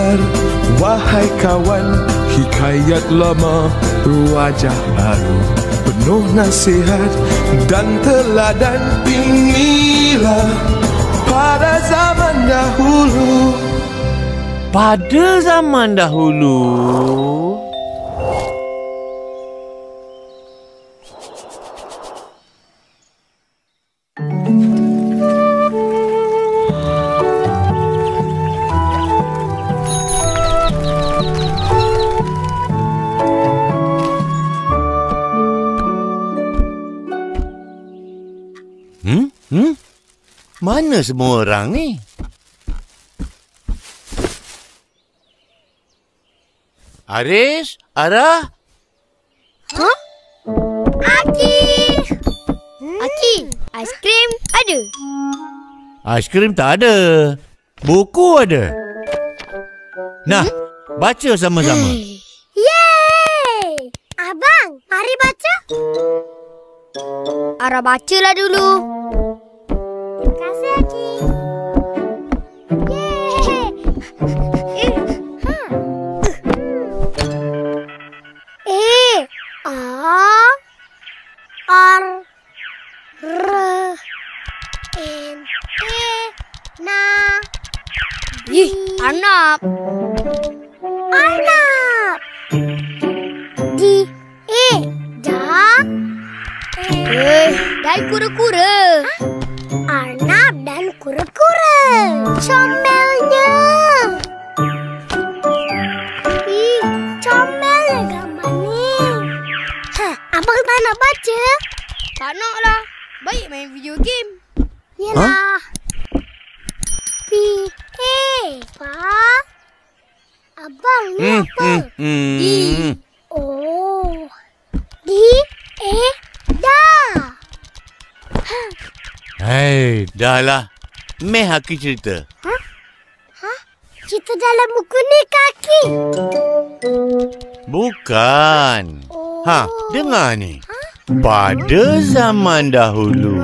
nasihat, wahai kawan, hikayat lama berwajah baru, penuh nasihat dan teladan. Inilah pada zaman dahulu. Pada zaman dahulu. Mana semua orang ni? Aris? Ara? Huh? Aki! Aki, aiskrim ada? Aiskrim tak ada. Buku ada. Nah, baca sama-sama. Yeay! Abang, mari baca. Ara bacalah dulu. Terima kasih, Aki. Yeay! Arnab. Arnab. Dan kura-kura. Arnab dan kura-kura. Comelnya. Comelnya gambar ni. Abang tak nak baca? Tak nak lah. Baik main video game. Yelah. Pa. Abang ni apa? Da. Hei, dah lah. Meh Aki cerita. Cerita dalam buku ni, Kaki? Bukan. Dengar ni. Pada zaman dahulu.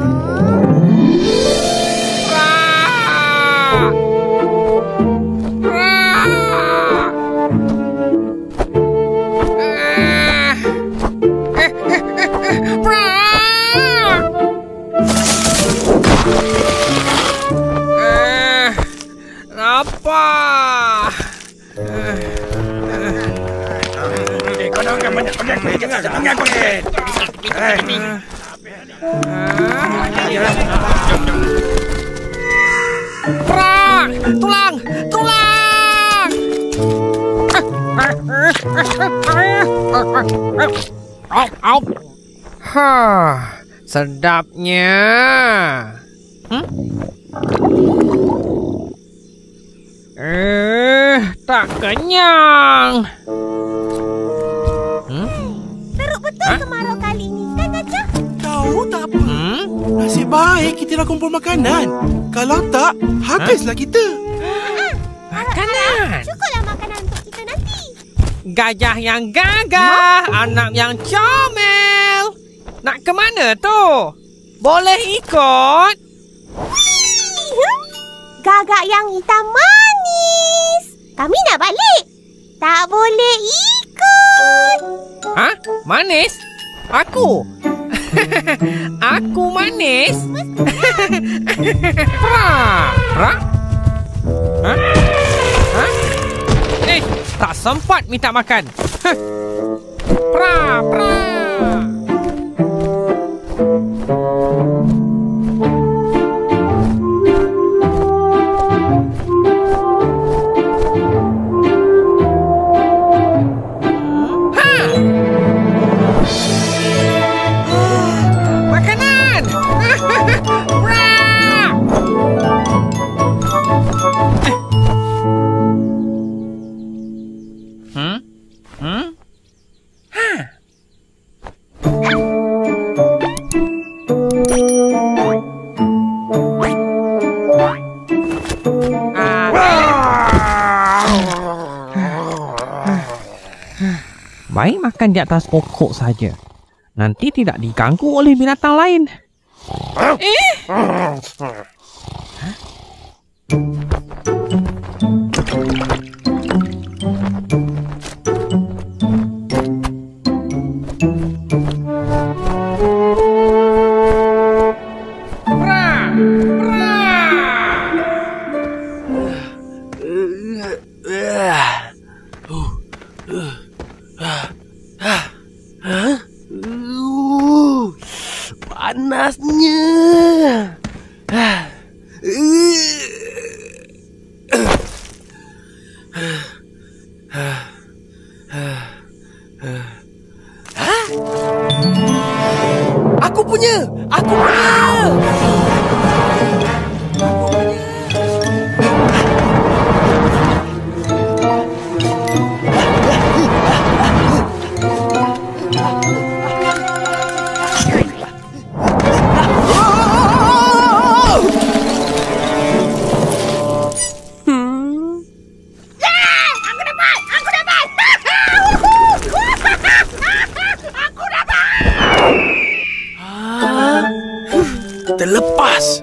Apa? Pra! Tulang! Tulang! Au! Sedapnya. Tak kenyang. Teruk betul kemarau kali ni, kan Kaca? Tahu tak apa. Nasib baik kita dah kumpul makanan. Kalau tak, habislah kita. Makanan? Cukuplah makanan untuk kita nanti. Gajah yang gagah, anak yang comel. Nak ke mana tu? Boleh ikut? Gagak yang hitam manis. Kami nak balik. Tak boleh ikut. Manis? Aku? Aku manis? Pra? Tak sempat minta makan. Pra. Baik makan di atas pokok saja. Nanti tidak diganggu oleh binatang lain. Sedapnya. Aku punya. Terlepas.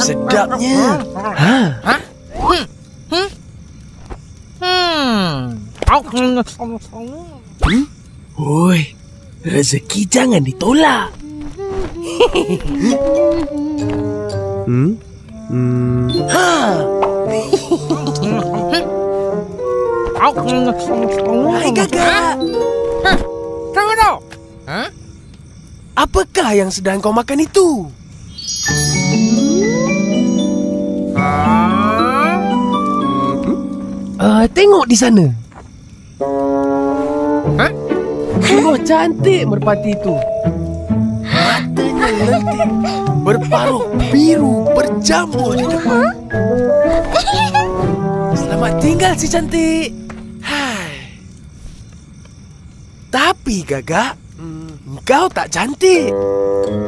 Sedapnya. Oi, rezeki jangan ditolak. Hai kakak. Tunggu dong. Apakah yang sedang kau makan itu? Tengok di sana. Sungguh cantik merpati itu. Matanya lentik, berparuh biru berjamur di depan. Selamat tinggal si cantik. Hai. Tapi Gagak, kau tak cantik.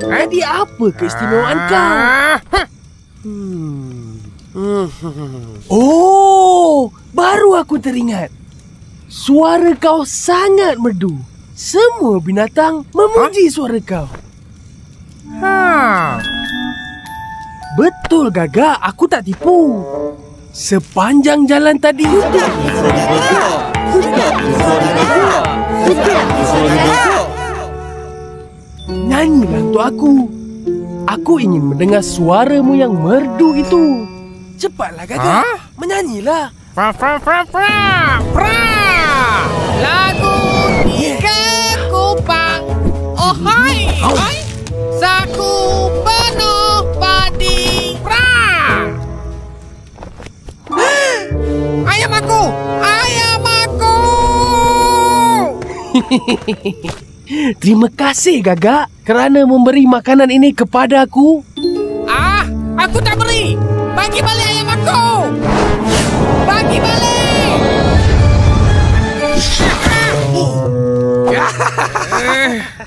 Jadi apa keistimewaan kau? Oh, baru aku teringat. Suara kau sangat merdu. Semua binatang memuji suara kau. Betul Gagak, aku tak tipu. Sepanjang jalan tadi nyanyilah untuk aku. Aku ingin mendengar suaramu yang merdu itu. Cepatlah Gagak, menyanyilah. Lagu tiga kupang. Oh hai, hai. Saku penuh padi. Ayam aku. Terima kasih Gagak kerana memberi makanan ini kepada aku. Aku tak beri. Bagi balik ayam aku. Bagi balik.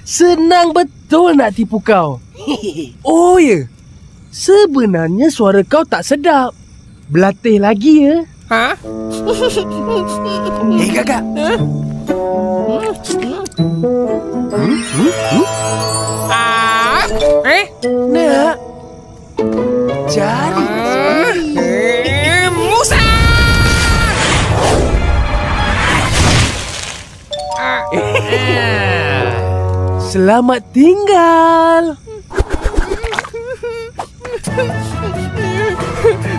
Senang betul nak tipu kau. Oh ya, sebenarnya suara kau tak sedap. Berlatih lagi ya. Hei Gagak. Nak, cari. Musa. Selamat tinggal.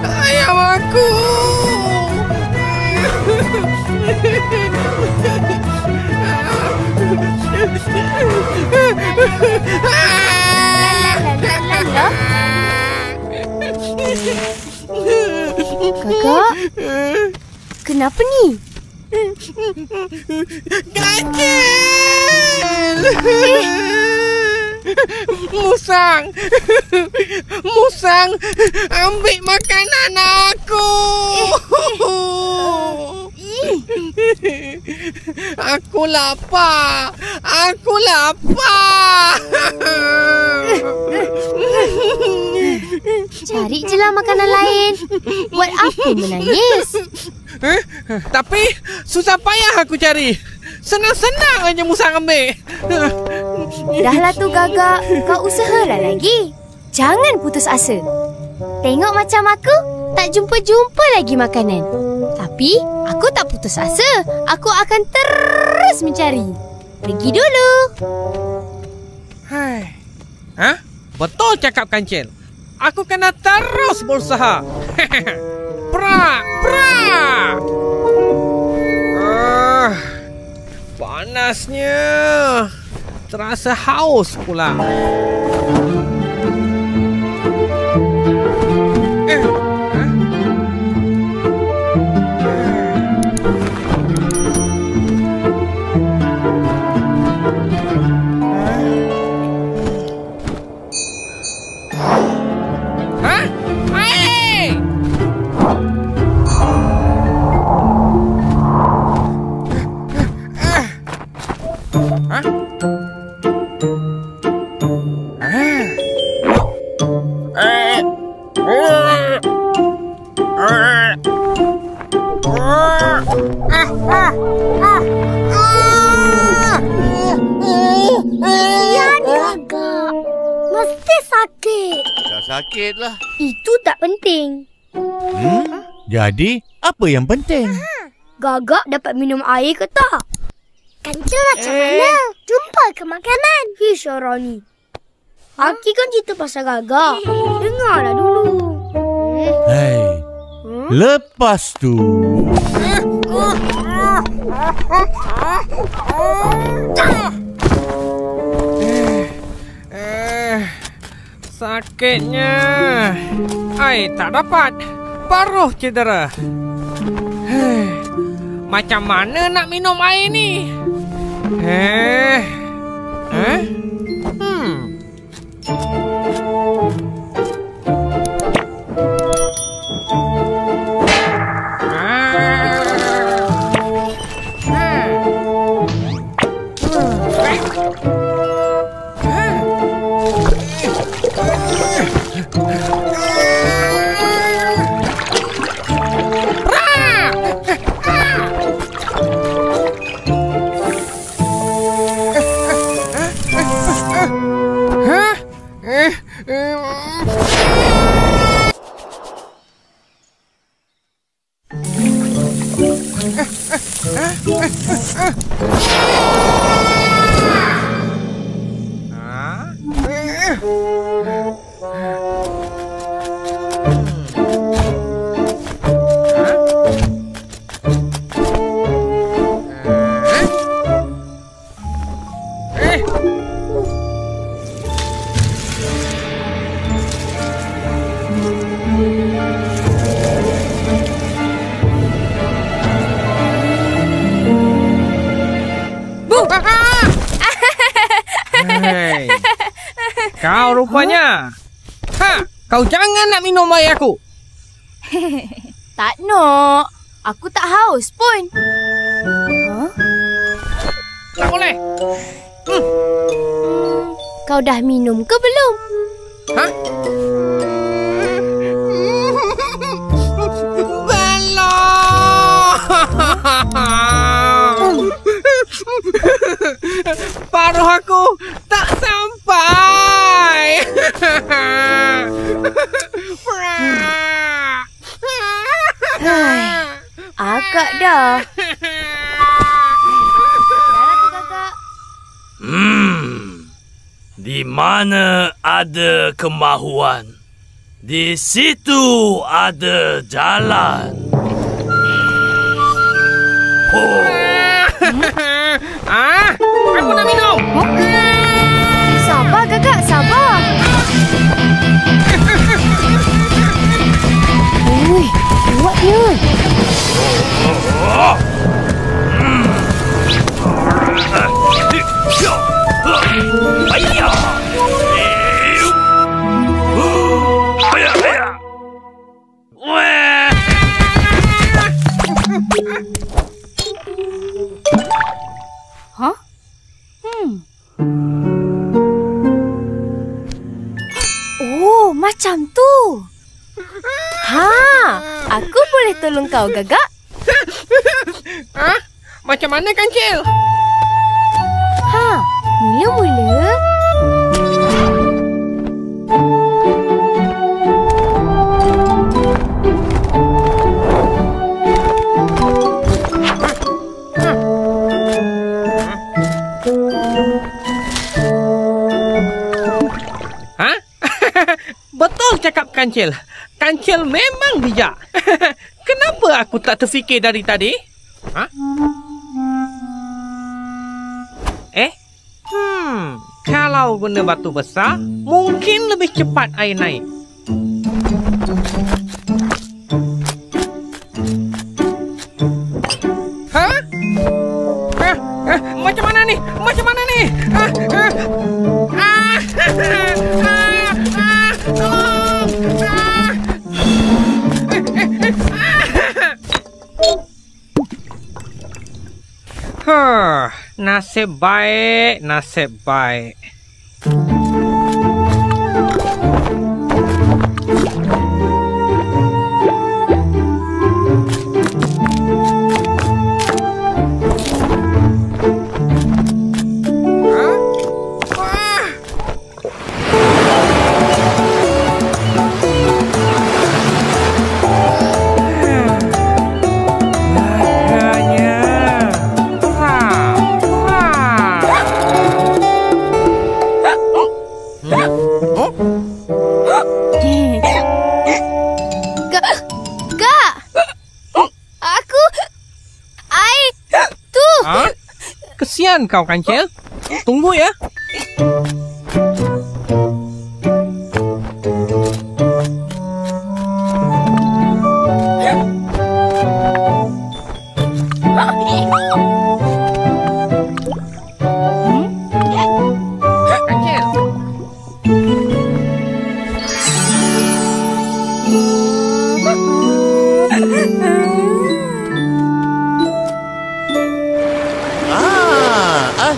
Ayam aku. Kakak, kenapa ni? Gajil! Musang! Musang ambil makanan aku! Aku lapar! Aku lapar! Cari je lah makanan lain. Buat apa menangis? Tapi susah payah aku cari. Senang-senang aja musang ambil. Dahlah tu Gagak, kau usahalah lagi. Jangan putus asa. Tengok macam aku, tak jumpa-jumpa lagi makanan. Tapi aku tak putus asa. Aku akan terus mencari. Pergi dulu. Hai. Hah? Betul cakap Kancil. Aku kena terus berusaha. Prak, prak. Panasnya. Terasa haus pula. Sakitlah. Itu tak penting. Jadi, apa yang penting? Gagak dapat minum air ke tak? Kancil macam mana? Jumpa ke makanan? Syarani. Aki kan cerita pasal Gagak. Dengarlah dulu. Hei, lepas tu... Sakitnya. Air tak dapat. Paruh cedera. Macam mana nak minum air ni? Kau rupanya. Kau jangan nak minum air aku. Tak nak. Aku tak haus pun. Tak boleh. Kau dah minum ke belum? Paruh aku tak sampai. Agak dah. Dah tu Kakak. Di mana ada kemahuan, di situ ada jalan. Aku nak minum. Sabar Kakak, sabar. Kuatnya. Oh, macam tu. Aku boleh tolong kau, Gagak. Macam mana, Kancil? Mula-mula Betul cakap Kancil. Kancil memang bijak. Kenapa aku tak terfikir dari tadi? Ha? Kalau guna batu besar, mungkin lebih cepat air naik. Macam mana ni? Macam mana ni? Nasib baik, nasib baik. Kesian kau, Kancil. Tunggu ya.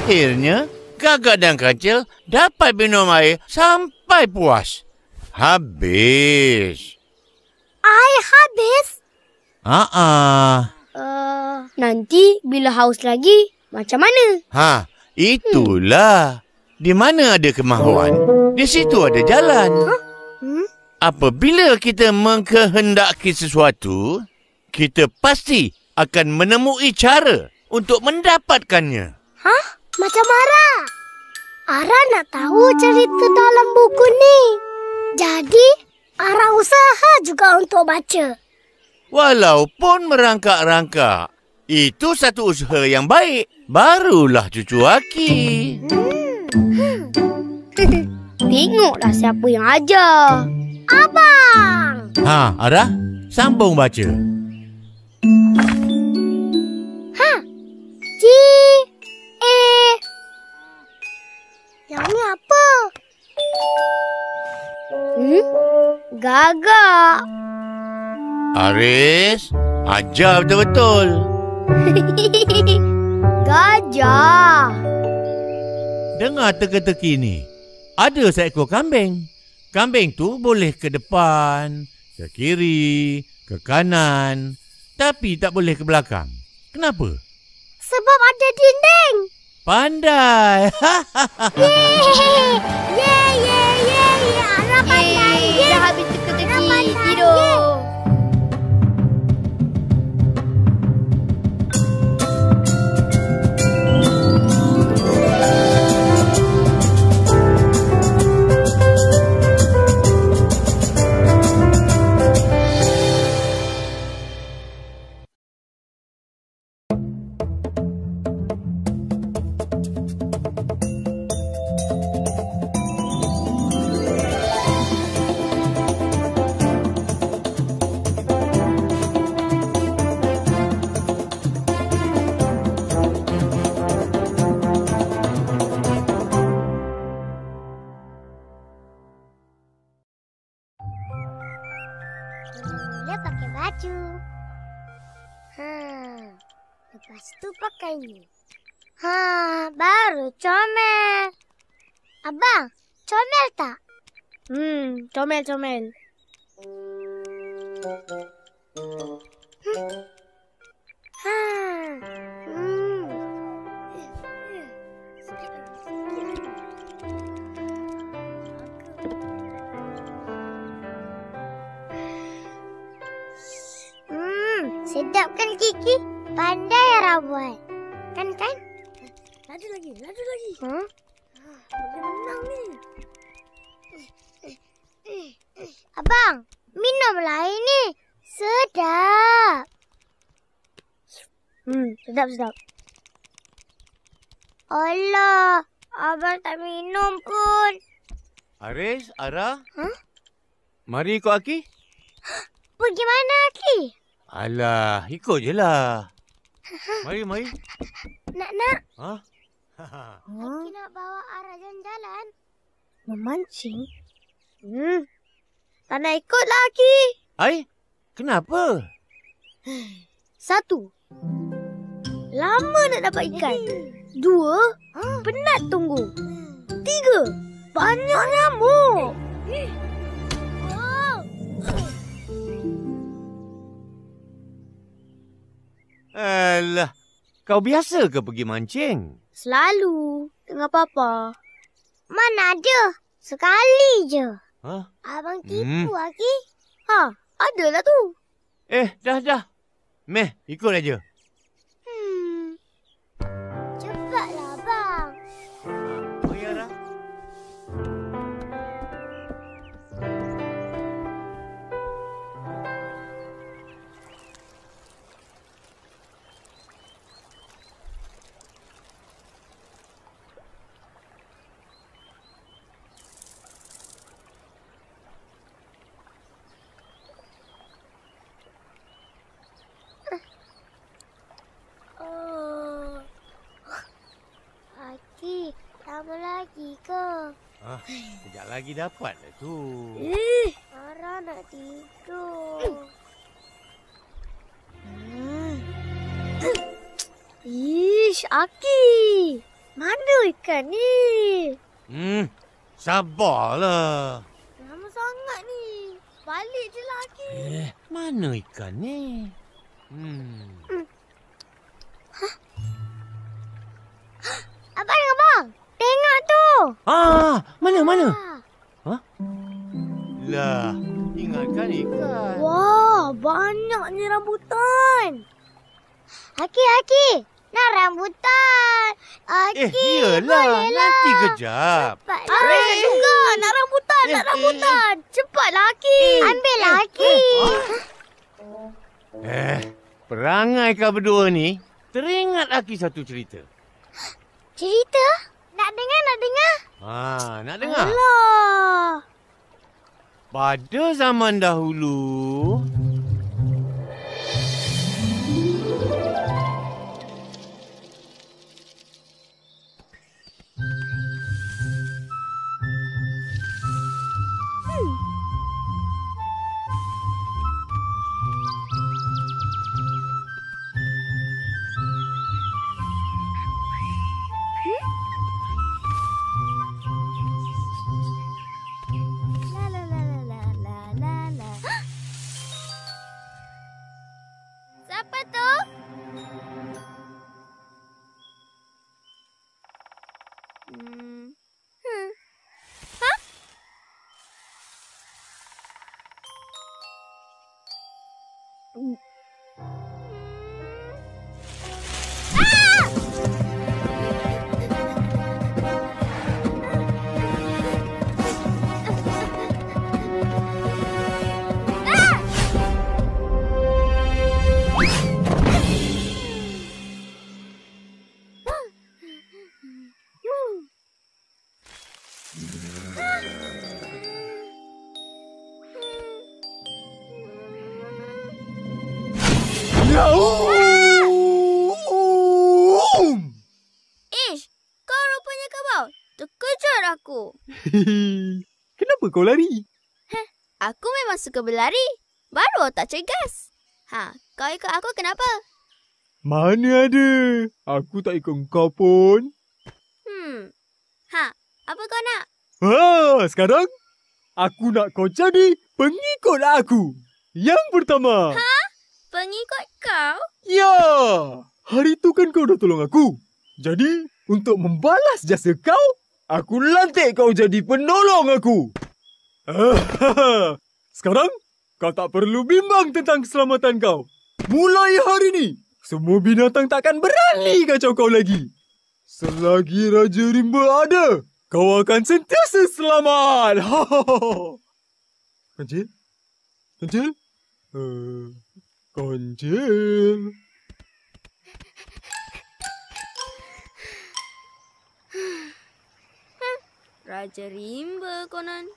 Akhirnya, Gagak dan Kancil dapat minum air sampai puas. Habis. Air habis? Nanti bila haus lagi, macam mana? Itulah. Di mana ada kemahuan, di situ ada jalan. Apabila kita mengkehendaki sesuatu, kita pasti akan menemui cara untuk mendapatkannya. Macam Ara. Ara nak tahu cerita dalam buku ni. Jadi, Ara usaha juga untuk baca. Walaupun merangkak-rangkak, itu satu usaha yang baik. Barulah cucu Aki. Tengoklah siapa yang ajar. Abang! Ara, sambung baca. Yang ni apa? Gagak. Aris, ajar betul-betul. Gajah. Dengar teka-teki ni. Ada seekor kambing. Kambing tu boleh ke depan, ke kiri, ke kanan. Tapi tak boleh ke belakang. Kenapa? Sebab ada dinding. Pandai. Yeay. Ara pandai. Dah habis teka-teki. Tidur. Mula pakai baju. Lepas tu pakai ni. Baru comel. Abang, comel tak? Comel. Sedap kan Kiki? Pandai Ara buat. Kan? Laju lagi. Boleh menang ni. Abang, minumlah ini. Sedap. Sedap. Alah, abang tak minum pun. Aris, Ara? Mari ikut Aki. Pergi mana, Aki? Alah, ikut je lah. Mari. Nak. Ha? Aki nak bawa Ara jalan-jalan. Memancing? Tak nak ikutlah, Aki. Ai, kenapa? 1. Lama nak dapat ikan. 2. Penat tunggu. 3. Banyak nyamuk. Alah, kau biasa ke pergi mancing? Selalu dengan Papa. Mana ada? Sekali je. Ha? Abang tipu, Aki. Adalah tu. Dah. Meh, ikut aja. Cepatlah, abang. Mari, Ara. Aki, lama lagi ke? Sekejap lagi dapat lah tu. Ara nak tidur. Ish, Aki. Mana ikan ni? Sabarlah. Lama sangat ni. Balik je lah, Aki. Mana ikan ni? Abang. Tengok tu. Mana? Lah, ingatkan ikan. Wah, banyak ni rambutan. Aki. Nak rambutan. Aki, Iyalah. Nanti kejap. Ara juga nak rambutan. Cepatlah, Aki. Ambillah, Aki. Perangai kau berdua ni teringat Aki satu cerita. Cerita? Nak dengar? Nak dengar? Alah. Pada zaman dahulu, Siapa tu? Ish, kau rupanya kebau. Terkejut aku. Kenapa kau lari? Aku memang suka berlari. Baru tak cergas. Kau ikut aku kenapa? Mana ada. Aku tak ikut kau pun. Apa kau nak? Sekarang aku nak kau jadi pengikut aku. Yang pertama. Pengikut kau? Ya. Hari tu kan kau dah tolong aku. Jadi, untuk membalas jasa kau, aku lantik kau jadi penolong aku. Sekarang, kau tak perlu bimbang tentang keselamatan kau. Mulai hari ini, semua binatang takkan berani kacau kau lagi. Selagi Raja Rimba ada, kau akan sentiasa selamat. Kancil? Kancil? Kancil? Raja Rimba konon.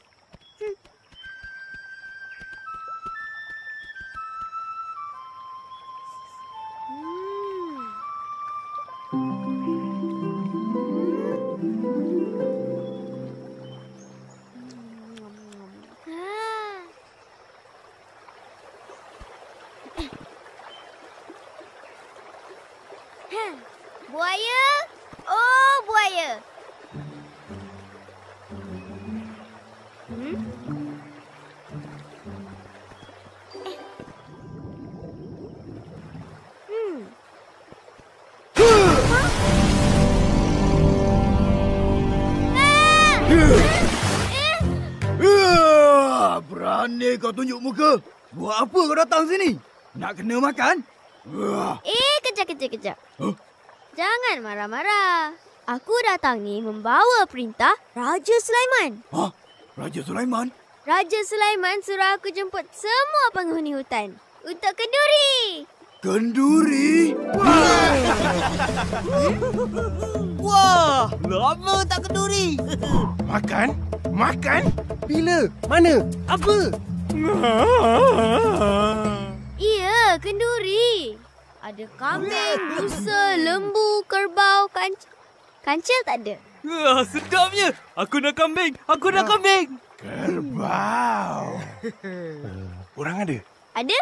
Buaya! Oh, buaya! Berani kau tunjuk muka. Buat apa kau datang sini? Nak kena makan? Kejap. Jangan marah-marah. Aku datang ni membawa perintah Raja Sulaiman. Raja Sulaiman? Raja Sulaiman suruh aku jemput semua penghuni hutan untuk kenduri. Kenduri? Wah, lama tak kenduri. Makan? Makan? Bila? Mana? Apa? Iya, kenduri. Ada kambing, rusa, lembu, kerbau, kancil tak ada. Sedapnya. Aku nak kambing. Kerbau. Orang ada? Ada?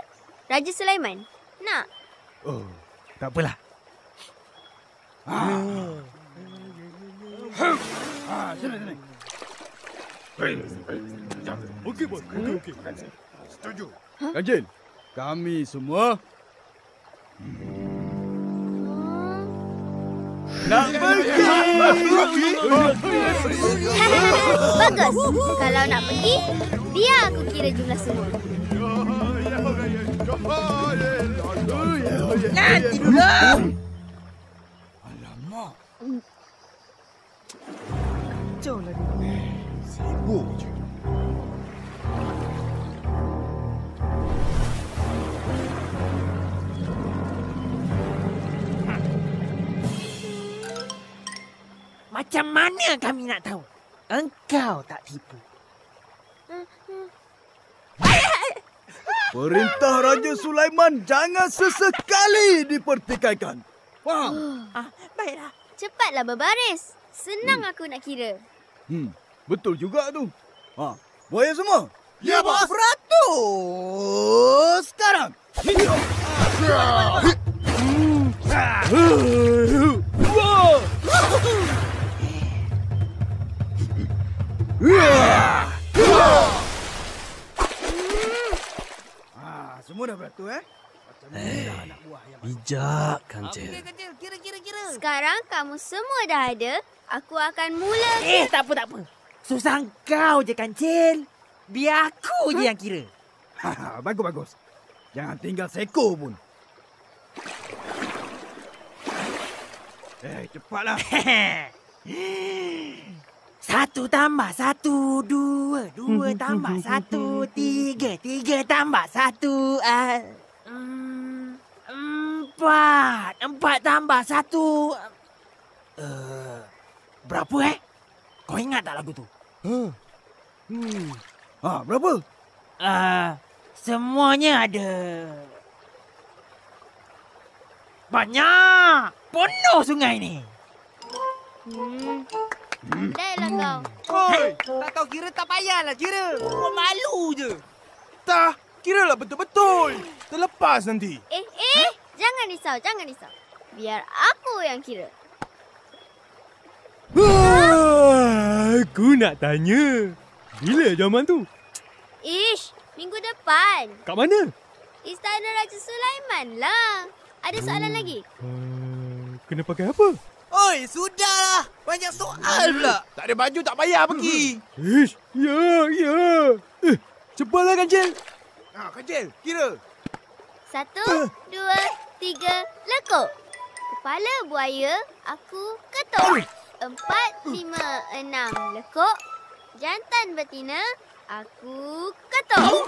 Raja Sulaiman. Nak? Oh, tak apalah. Sini. Okey, bos. Okey. Setuju. Kancil, kami semua nak pergi. Bagus. Kalau nak pergi, biar aku kira jumlah semua. Nanti dulu. Alamak. Jauhlah dia. Sibuk je. Macam mana kami nak tahu? Engkau tak tipu. Perintah Raja Sulaiman jangan sesekali dipertikaikan. Faham? Baiklah. Cepatlah berbaris. Senang aku nak kira. Betul juga tu. Buaya semua? Ya, bos. Beratus sekarang. Semua dah beratur, Macam ni lah anak buah yang Bijak, Kancil. Kira. Sekarang kamu semua dah ada. Aku akan mula. Tak apa. Susah kau je, Kancil. Biar aku je yang kira. Bagus. Jangan tinggal seekor pun. Cepatlah. 1 tambah 1, 2. 2 tambah 1, 3. 3 tambah 1, 4. 4 tambah 1. Berapa Kau ingat tak lagu tu? Berapa? Semuanya ada. Banyak. Penuh sungai ni. Pandailah kau. Hoi, tak tahu kira tak payahlah kira. Kau malu je. Tak, kiralah betul-betul. Terlepas nanti. Jangan risau. Biar aku yang kira. Aku nak tanya. Bila zaman tu? Minggu depan. Kat mana? Istana Raja Sulaiman lah. Ada soalan lagi? Kena pakai apa? Oi, sudahlah. Banyak soal pula. Tak ada baju tak payah pergi. Ya. Cepatlah, Kancil. Kancil, kira. 1, 2, 3, lekuk. Kepala buaya aku ketuk. 4, 5, 6, lekuk. Jantan betina aku ketuk.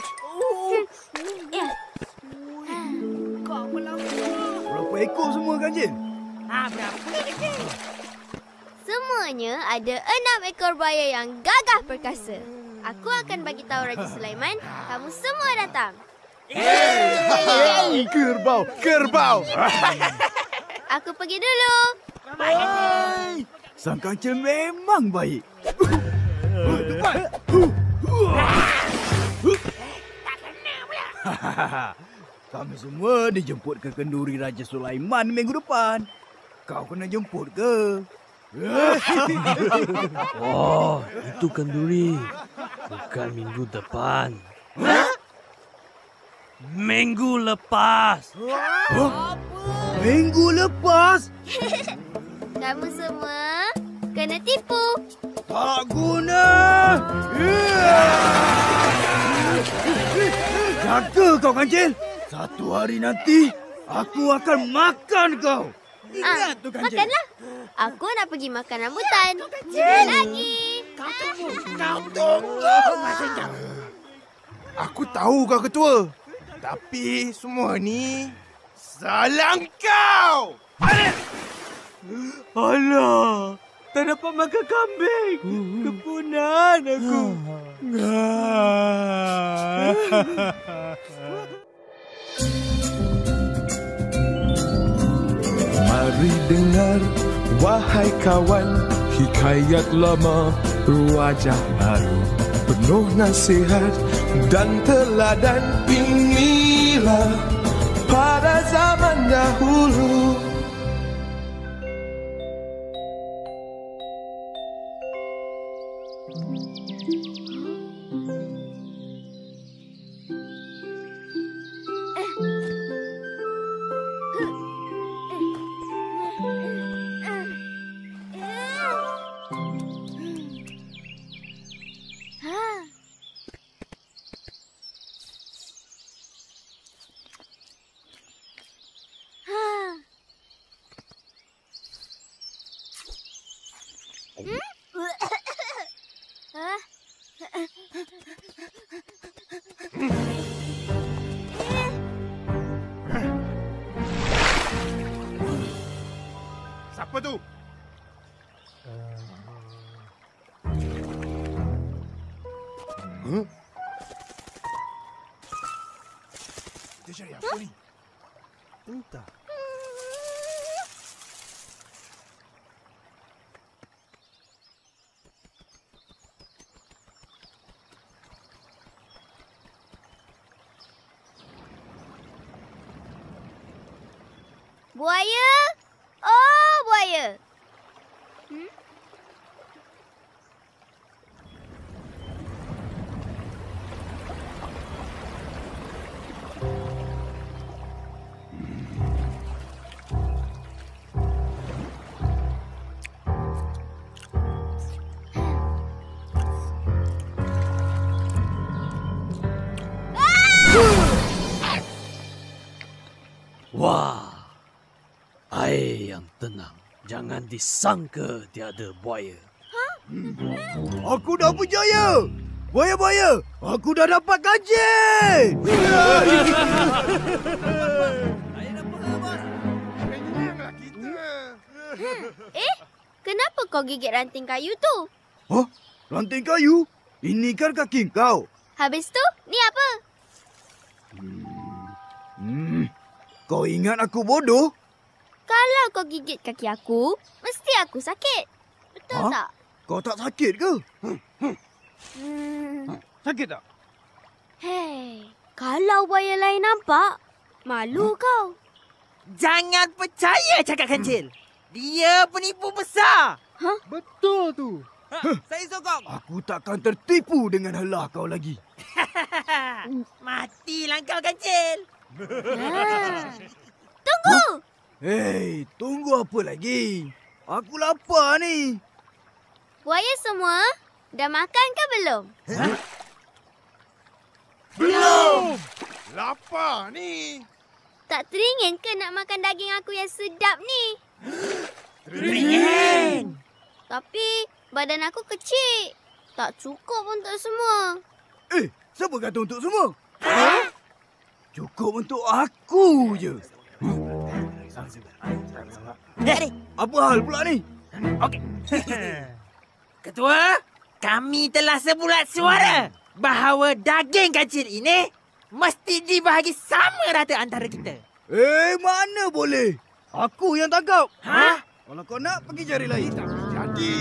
Berapa ekor semua, Ganjil? Semuanya ada 6 ekor buaya yang gagah perkasa. Aku akan bagi tahu Raja Sulaiman, kamu semua datang. Kerbau, kerbau. Aku pergi dulu. Hai! Sang kancil memang baik. Kami semua dijemput ke kenduri Raja Sulaiman minggu depan. Kau kena jemput ke? Oh, itu kenduri. Bukan minggu depan. Minggu lepas. Minggu lepas? Kamu semua kena tipu. Tak guna! Jaga kau, Kancil. Satu hari nanti, aku akan makan kau. Ingat tu, Kancil. Makanlah. Aku nak pergi makan rambutan. Jangan lagi. Kau tunggu. Aku tahu kau ketua. Tapi semua ni salah kau. Alah, tak dapat makan kambing. Kepunan aku. Mari dengar, wahai kawan, hikayat lama, wajah baru, penuh nasihat dan teladan. Inilah pada zaman dahulu. Siapa tu? Dia cari apa ni? Entah. Buaya? Oh, buaya. Wah, air yang tenang. Jangan disangka tiada buaya. Aku dah berjaya! Buaya-buaya, aku dah dapat kancil! Kenapa kau gigit ranting kayu tu? Hah? Ranting kayu? Ini kan kaki kau. Habis tu, ni apa? Kau ingat aku bodoh? Kalau kau gigit kaki aku, mesti aku sakit. Betul tak? Kau tak sakit ke? Sakit tak? Hei, kalau buaya lain nampak, malu kau. Jangan percaya cakap kancil. Dia penipu besar. Betul tu. Saya sokong. Aku takkan tertipu dengan helah kau lagi. Matilah kau kancil. Tunggu! Hei, tunggu apa lagi? Aku lapar ni. Buaya semua, dah makan ke belum? Belum! Lapar ni. Tak teringin ke nak makan daging aku yang sedap ni? Teringin! Tapi badan aku kecil. Tak cukup untuk semua. Siapa kata untuk semua? Cukup untuk aku je. Apa hal pula ni? Okey. Ketua, kami telah sebulat suara bahawa daging kancil ini mesti dibahagi sama rata antara kita. Mana boleh? Aku yang tangkap. Ha? Kalau kau nak, pergi cari lain. Jadi.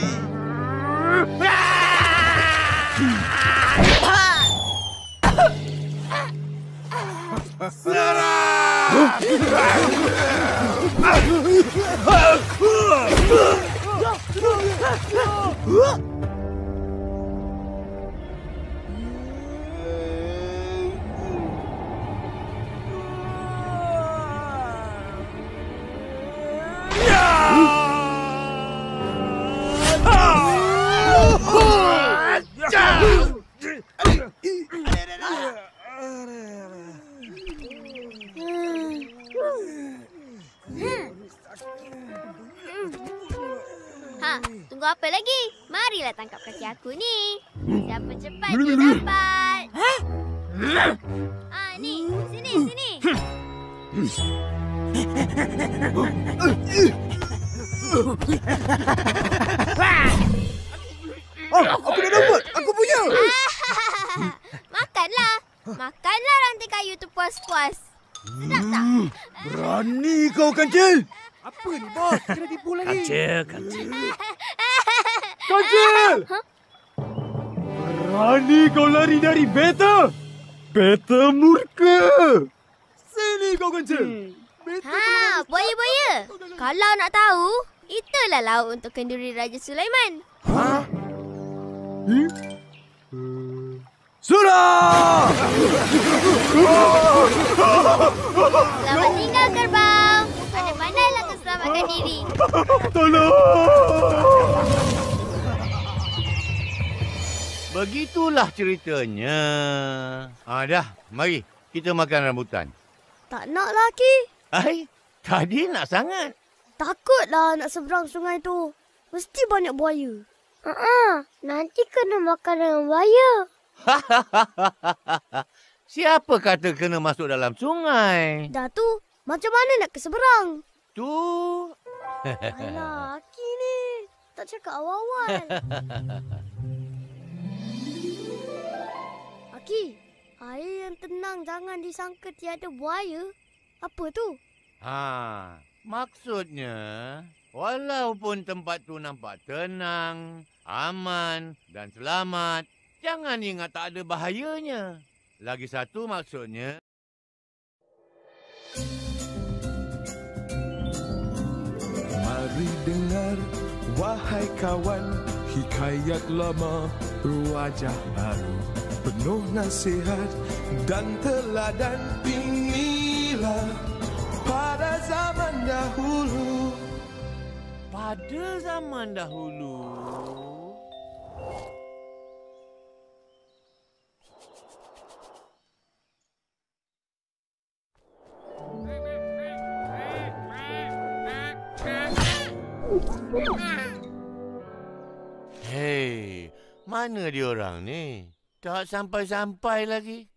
Tunggu apa lagi? Marilah tangkap kaki aku ni. Siapa cepat dia dapat. Ni. Sini. Aku dah dapat. Aku punya. Makanlah rantai kayu tu puas-puas. Sedap tak? Berani kau, Kancil. Apa ni, bos? Kena tipu lagi. Kancil. Kancil! Berani kau lari dari beta? Beta murka. Sini kau, Kancil. Buaya-buaya. Kalau nak tahu, itulah lauk untuk kenduri Raja Sulaiman. Surah! Selamat tinggal, kerbau. Pandai-pandailah kau selamatkan diri. Tolong! Begitulah ceritanya. Dah. Mari. Kita makan rambutan. Tak nak lagi. Tadi nak sangat. Takutlah nak seberang sungai tu. Mesti banyak buaya. Nanti kena makan dengan buaya. Siapa kata kena masuk dalam sungai? Dah tu, macam mana nak ke seberang? Tu. Alah, Aki ni. Tak cakap awal-awal. Aki, air yang tenang jangan disangka tiada buaya. Apa tu? Maksudnya, walaupun tempat tu nampak tenang, aman dan selamat, jangan ingat tak ada bahayanya. Lagi satu maksudnya... Mari dengar, wahai kawan, hikayat lama, wajah baru, penuh nasihat dan teladan. Inilah pada zaman dahulu. Pada zaman dahulu... Hei, mana dia orang ni? Tak sampai-sampai lagi.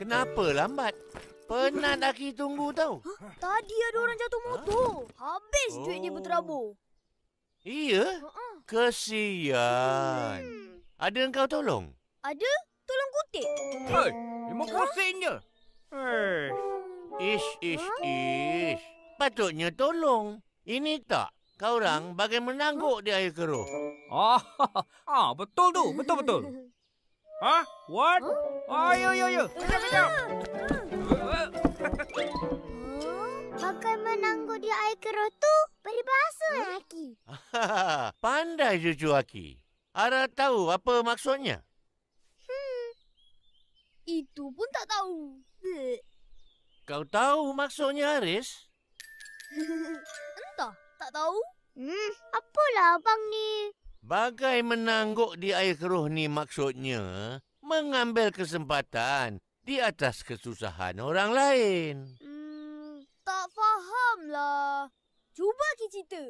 Kenapa lambat? Penat Aki tunggu tau. Tadi ada orang jatuh motor. Habis duit dia berterabur. Iya? Kesian. Ada engkau tolong? Ada? Tolong kutip. 50 sen je. Ish. Patutnya tolong. Ini tak. Kau orang bagai menangguk di air keruh. Betul tu. Betul. What? Ya. Kejap. bagai menangguk di air keruh tu peribahasa Aki. Pandai cucu Aki. Ara tahu apa maksudnya? Itu pun tak tahu. Kau tahu maksudnya, Haris? Entah, tak tahu. Apalah abang ni? Bagai menangguk di air keruh ni maksudnya mengambil kesempatan di atas kesusahan orang lain. Tak faham lah. Cuba Aki cerita.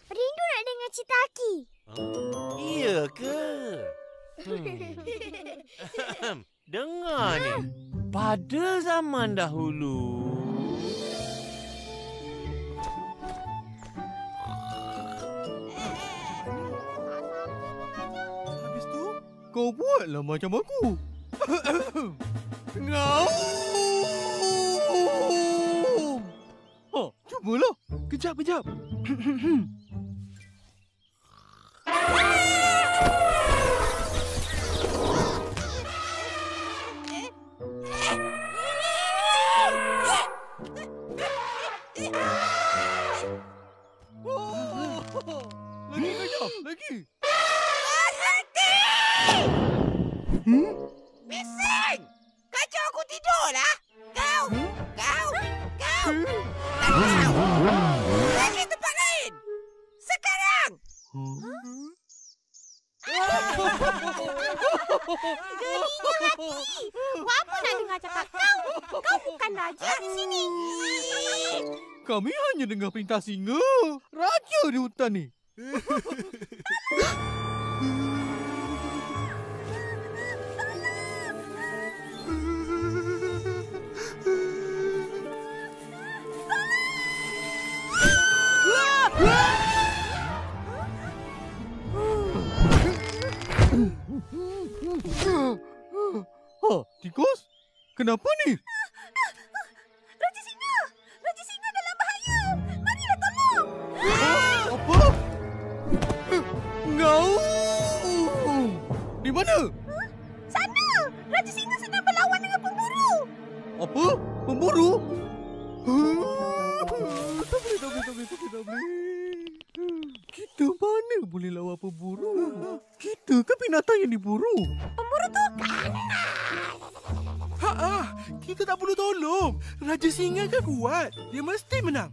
Rindu nak dengar cerita Aki. Iya ke? Dengar ni. Pada zaman dahulu, Habis tu, kau buatlah macam aku. Ngau! Cubalah. Kejap. Lagi kejap, lagi. Bising! Kacau aku tidur lah. Kau! Pergi tempat lain! Sekarang! Gelinya Aki. Buat apa nak dengar cakap kau? Kau bukan raja di sini. Kami hanya dengar perintah singa. Raja di hutan ni. Tikus? Kenapa ni? Raja Singa! Raja Singa dalam bahaya! Marilah tolong! Apa? Ngau! Di mana? Sana! Raja Singa sedang berlawan dengan pemburu! Apa? Pemburu? Tak boleh. Kita mana boleh lawan pemburu? Kita kan binatang yang diburu. Pemburu tu Kita tak perlu tolong. Raja Singa kan kuat. Dia mesti menang.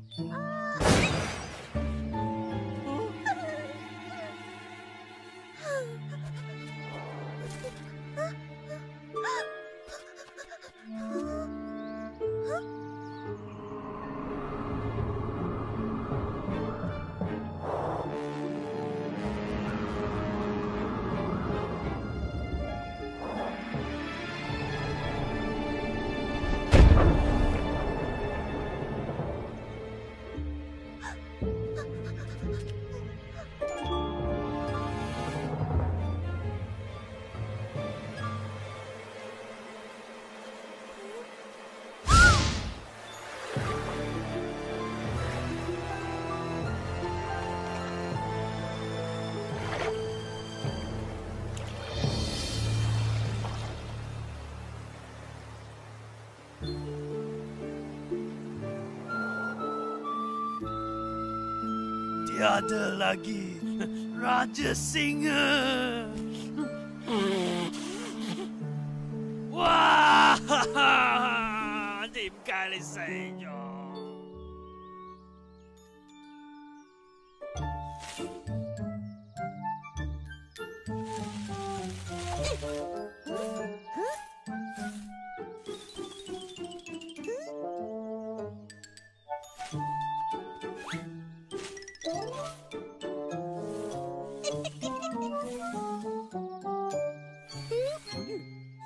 Tiada lagi Raja Singa. Wah, tìm kali saja.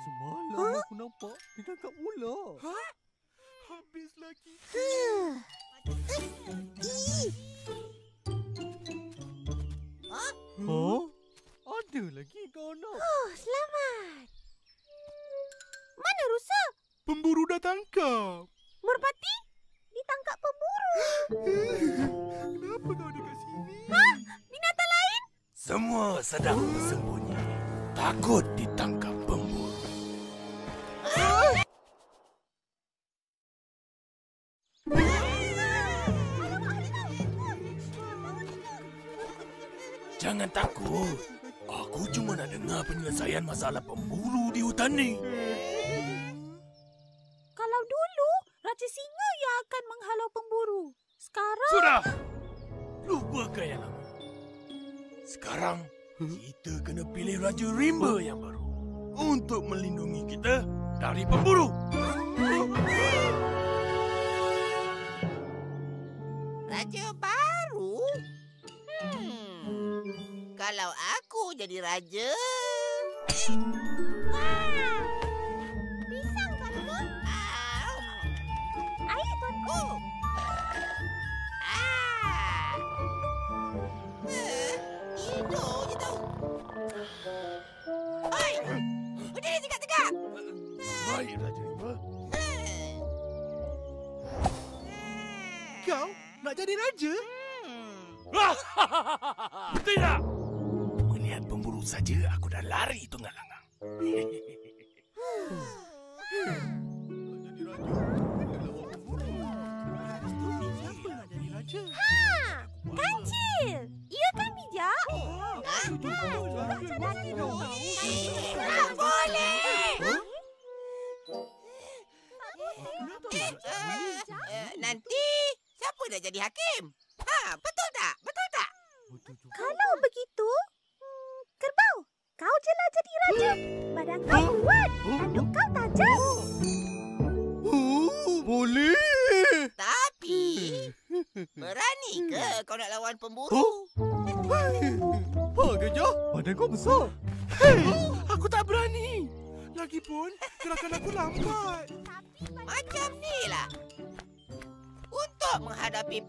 Semalam aku nampak dia tangkap ular. Habislah kita. Ada lagi kau nak? Selamat. Mana rusa? Pemburu dah tangkap. Merpati? Ditangkap pemburu. Kenapa kau ada kat sini? Binatang lain? Semua sedang bersembunyi. Takut ditangkap pemburu. dengar penyelesaian masalah pemburu di hutan ni. Kalau dulu, Raja Singa yang akan menghalau pemburu. Sekarang... Sudah! Lupakan yang lama. Sekarang, kita kena pilih Raja Rimba yang baru untuk melindungi kita dari pemburu. Raja baru? Kalau aku jadi raja... Wah! Pisang, Tuanku. Air, Tuanku. Tidur je tau. Oi! Berdiri tegak-tegak. Baik, Raja Rimba. Kau nak jadi raja? Tidak! Melihat pemburu saja, aku dah lari tunggal langgang. Kancil! Ia kan bijak? Tak boleh! Nanti, siapa dah jadi hakim? Betul tak? Betul tak? Kalau begitu, kerbau, kau jelah jadi raja. Badan kau kuat, tanduk kau tajam. Boleh. Tapi, berani ke kau nak lawan pemburu? Pak Gajah, badan kau besar. Aku tak berani. Lagipun, gerakan aku lambat. Macam ni lah. Untuk menghadapi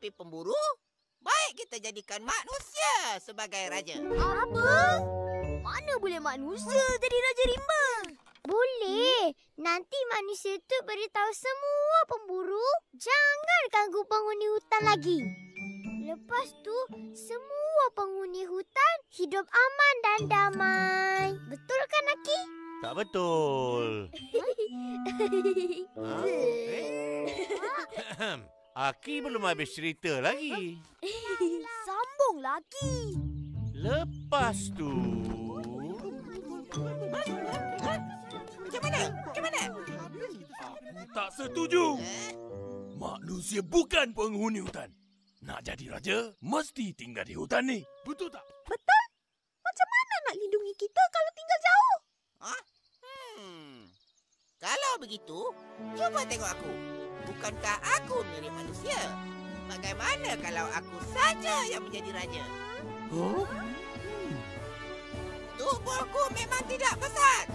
pemburu... baik kita jadikan manusia sebagai raja. Apa? Mana boleh manusia jadi Raja Rimba? Boleh. Nanti manusia tu beritahu semua pemburu jangan ganggu penghuni hutan lagi. Lepas tu, semua penghuni hutan hidup aman dan damai. Betul kan, Aki? Tak betul. Aki belum habis cerita lagi. Sambung lagi. Lepas tu... Macam mana? Aku tak setuju. Manusia bukan penghuni hutan. Nak jadi raja, mesti tinggal di hutan ni. Betul tak? Betul. Macam mana nak lindungi kita kalau tinggal jauh? Kalau begitu, cuba tengok aku. Bukankah aku mirip manusia? Bagaimana kalau aku saja yang menjadi raja? Tubuhku memang tidak besar.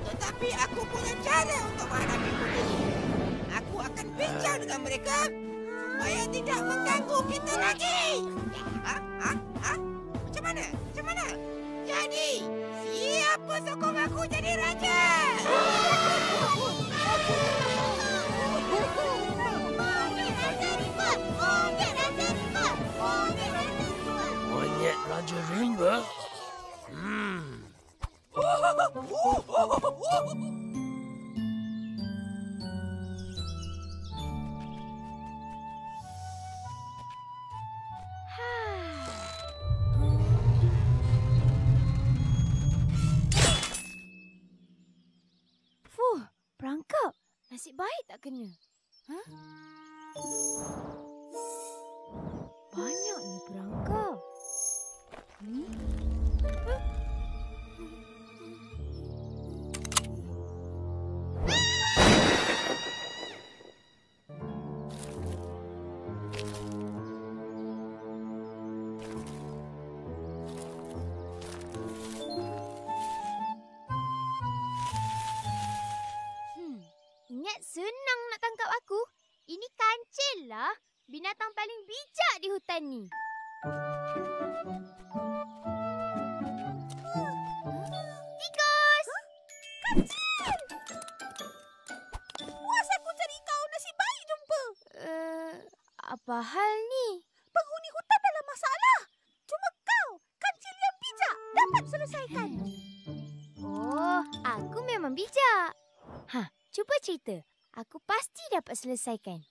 Tetapi aku punya cara untuk menghadapi pemburu. Aku akan bincang dengan mereka supaya tidak mengganggu kita lagi. Macam mana? Jadi, siapa sokong aku jadi raja? Monyet Raja Rimba? Perangkap. Nasib baik tak kena. Banyaknya perangkap. Ingat senang nak tangkap aku. Ini kancil lah. Binatang paling bijak di hutan ni. Tikus! Kancil! Puas aku cari kau. Nasib baik jumpa. Apa hal ni? Penghuni hutan dalam masalah. Cuma kau, kancil yang bijak, dapat selesaikan. Oh, aku memang bijak. Cuba cerita. Aku pasti dapat selesaikan.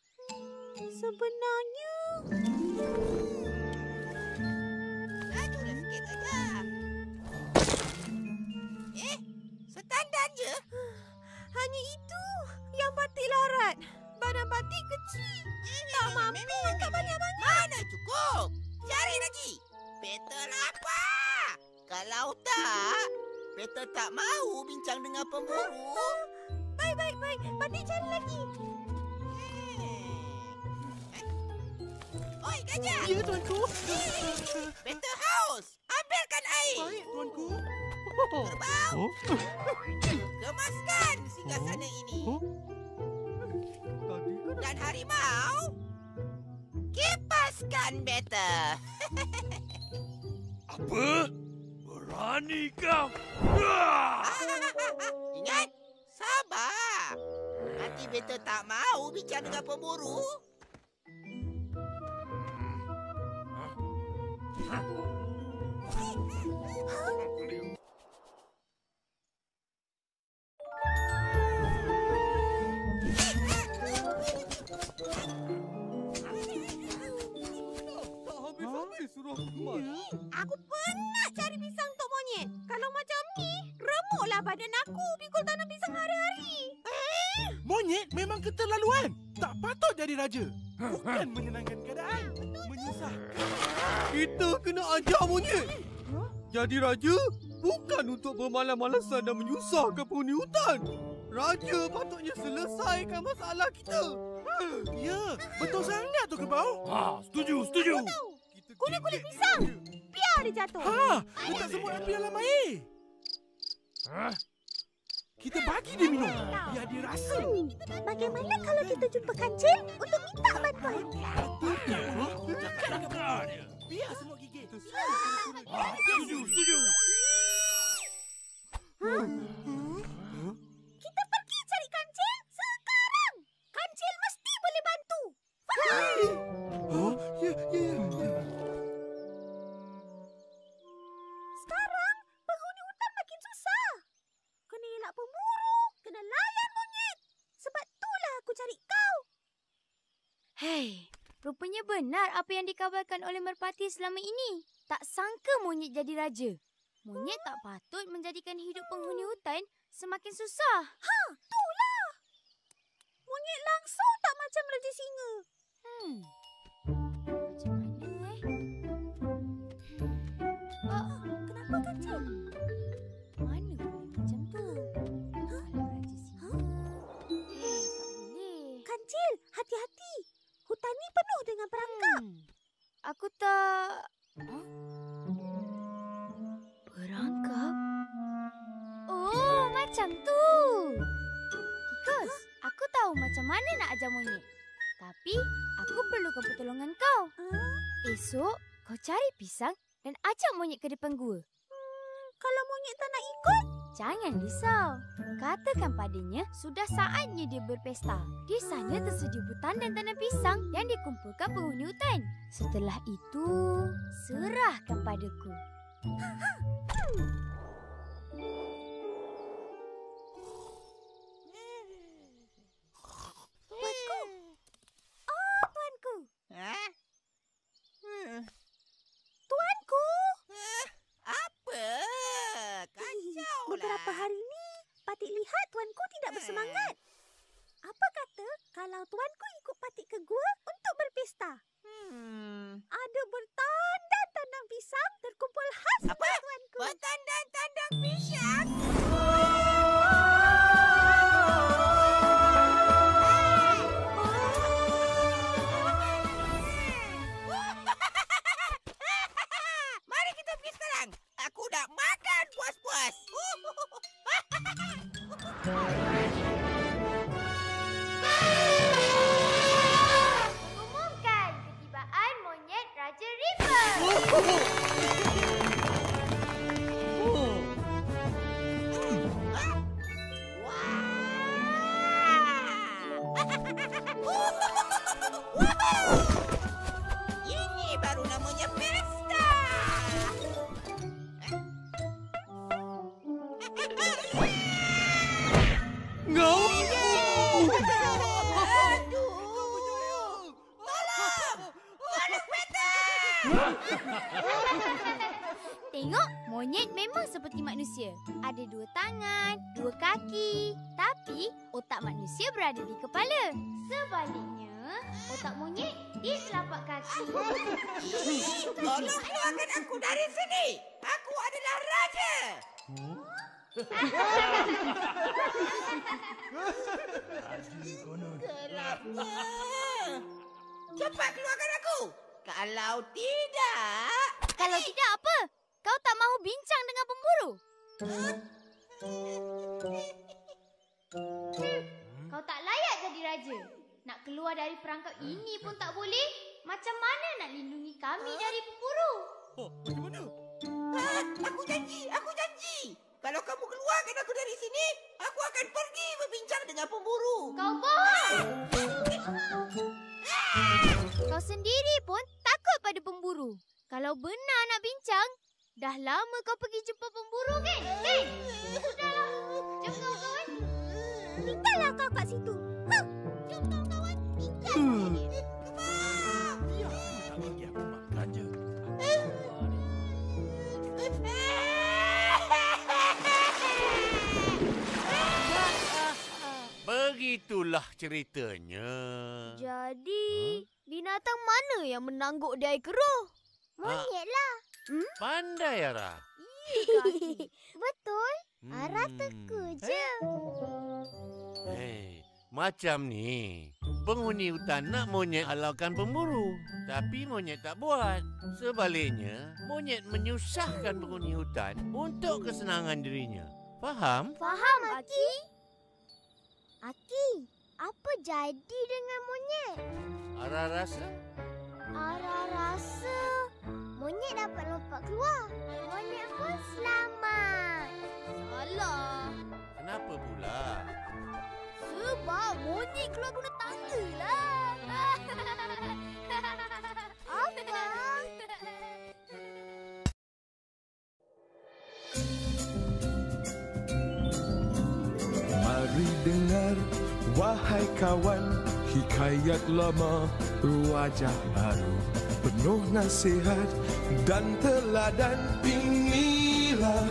Sebenarnya... Peter lapar. Kalau tak, Peter tak mahu bincang dengan pemburu. Baik. Patik cari lagi. Oi, gajah. Ya, tuanku. Peter haus. Ambilkan air. Baik, tuanku. Kerbau. Kemaskan singgasana ini. Dan harimau. Kipaskan Peter. Apa? Berani kau? Ingat, sabar. Nanti Peter tak mahu bincang dengan pemburu. Aku penat cari pisang untuk monyet. Kalau macam ni, remuklah badan aku pikul tanam pisang hari-hari. Monyet memang keterlaluan. Tak patut jadi raja. Bukan menyenangkan keadaan. Menyusahkan. Kita kena ajar monyet. Jadi raja bukan untuk bermalas-malasan dan menyusahkan penghuni hutan. Raja patutnya selesaikan masalah kita. Ya, betul sangat tu Kerbau. Setuju. Guna kulit pisang. Biar dia jatuh. Letak semua api dalam air. Kita bagi dia minum. Biar dia rasa. Bagaimana kalau kita jumpa kancil untuk minta bantuan? Biar semua gigit. Setuju. Kita pergi cari kancil sekarang. Kancil mesti boleh bantu. Sekarang penghuni hutan makin susah. Kena elak pemburu, kena layan monyet. Sebab itulah aku cari kau. Hei, rupanya benar apa yang dikabarkan oleh merpati selama ini. Tak sangka monyet jadi raja. Monyet tak patut menjadikan hidup penghuni hutan semakin susah. Itulah. Monyet langsung tak macam Raja Singa. Macam mana Kenapa kancil? Mana boleh macam tu? Kalau Raja Singa. Tak boleh. Kancil, hati-hati. Hutan ni penuh dengan perangkap. Aku tak... Perangkap? Oh, macam tu. Tikus, aku tahu macam mana nak ajar monyet. Tapi, aku perlukan pertolongan kau. Esok, kau cari pisang dan ajak monyet ke depan gua. Kalau monyet tak nak ikut? Jangan risau. Katakan padanya sudah saatnya dia berpesta. Di sana tersedia hutan dan tanam pisang yang dikumpulkan penghuni hutan. Setelah itu, serahkan padaku. Tuanku. Oh, tuanku. Tuanku. Apa? Kacau lah. Beberapa hari ni, Patik lihat tuanku tidak bersemangat. Apa kata kalau tuanku ikut Patik ke gua untuk berpesta? Ada bertandang-tandang pisang terkumpul khas Apa? tuanku. Bertandang-tandang pisang? Mari kita pergi sekarang. Aku nak makan puas-puas. Umumkan ketibaan monyet Raja Rimba. Ini baru namanya pesta. Tengok, monyet memang seperti manusia. Ada 2 tangan, 2 kaki. Tapi, otak manusia berada di kepala. Sebaliknya, Otak monyet di telapak kaki. Tolong keluarkan aku dari sini. Aku adalah raja. Gelapnya. Cepat keluarkan aku. Kalau tidak... Kalau tidak apa? Kau tak mahu bincang dengan pemburu? Kau tak layak jadi raja. Nak keluar dari perangkap ini pun tak boleh. Macam mana nak lindungi kami dari pemburu? Oh, macam mana? Aku janji. Kalau kamu keluarkan aku dari sini, aku akan pergi berbincang dengan pemburu. Kau bohong! Kau sendiri pun takut pada pemburu. Kalau benar nak bincang, dah lama kau pergi jumpa pemburu kan? Sudahlah. Jom kawan-kawan. Tinggallah kau kat situ. Jom kawan-kawan, bincang. Biar aku tak bagi aku makan je. Begitulah ceritanya. Jadi, binatang mana yang menangguk di air keruh? Monyet lah. Pandai, Ara. Betul. Ara teka je. Hei, macam ni. Penghuni hutan nak monyet halaukan pemburu. Tapi monyet tak buat. Sebaliknya, monyet menyusahkan penghuni hutan untuk kesenangan dirinya. Faham? Faham, Aki? Aki, apa jadi dengan monyet? Ara rasa? Ara rasa monyet dapat lompat keluar. Monyet pun selamat. Salah. Kenapa pula? Sebab monyet keluar guna tangga lah. Apa? Mari dengar, wahai kawan, hikayat lama, wajah baru, penuh nasihat dan teladan. Inilah